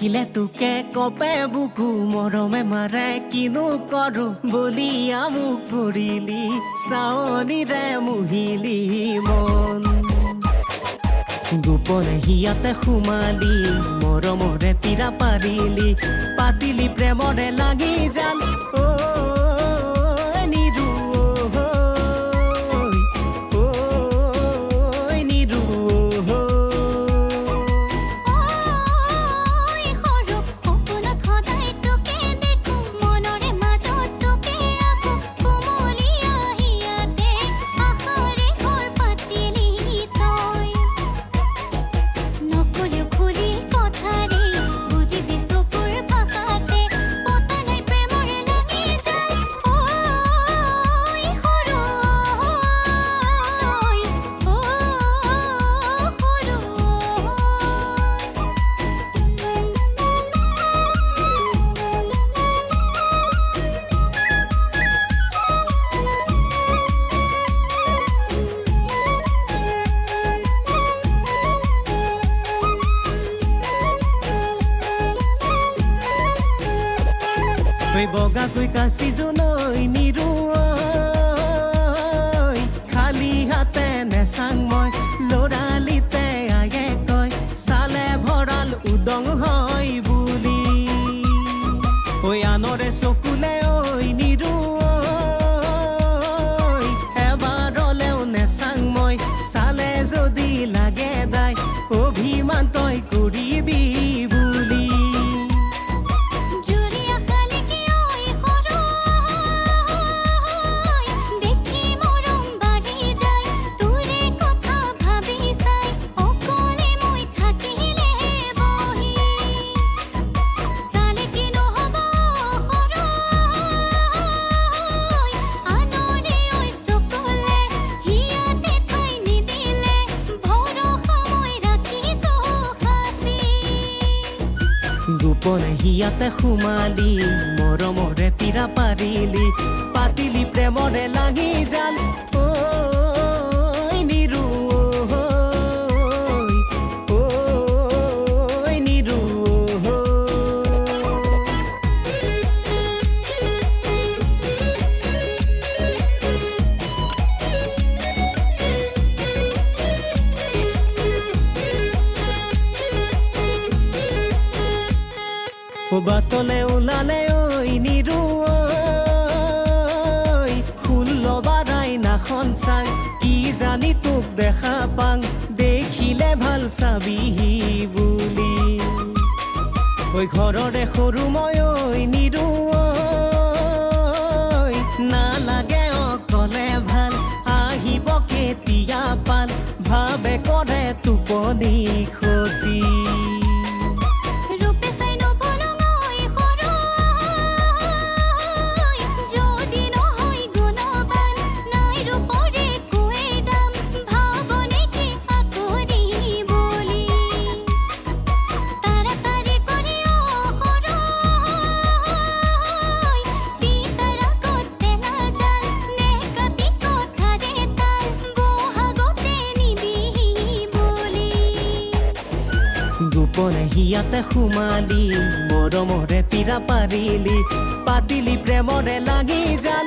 দেখিলে তোকে কপে বুকু মৰমে মাৰে কিনো কৰো বলিয়া মোক কৰিলি চাৱনিৰে মুহিলি মন গোপনে হিয়াতে সোমালি মৰমৰে পীৰা পাৰিলি পাতিলি প্ৰেমৰে লাগি যান বগাকৈ কাচি জনৈ নিৰুৱৈ খালি হাতে নেচাং মই লৰালিতে আগে কয় চালে ভৰাল উদং হয় বুলি ঐ আনৰে চকুলে ঐ নিৰুৱৈ এবাৰলেও নেচাং মই চালে যদি লাগে দাই অভিমান তই কৰিবি বুলি গোপনে হিয়াতে সোমালি মৰমৰে পীৰা পাৰিলি পাতিলি প্ৰেমৰে লাগি যান নিৰু নিৰু বাটলে ওলালে ঐ নিৰুৱৈ ফুল বাৰাই নাখন চাং কি জানি তোক দেখা পাং দেখিলে ভাল চাবিহি বুলি ঐ ঘৰৰে সৰু মই ঐ নিৰুৱৈ নালাগে অকলে ভাল আহিব কেতিয়া পাল ভাবে কৰে টোপনি ক্ষতি গোপনে হিয়াতে সোমালি মৰমৰে পীৰা পাৰিলি পাতিলি প্ৰেমৰে লাগি যান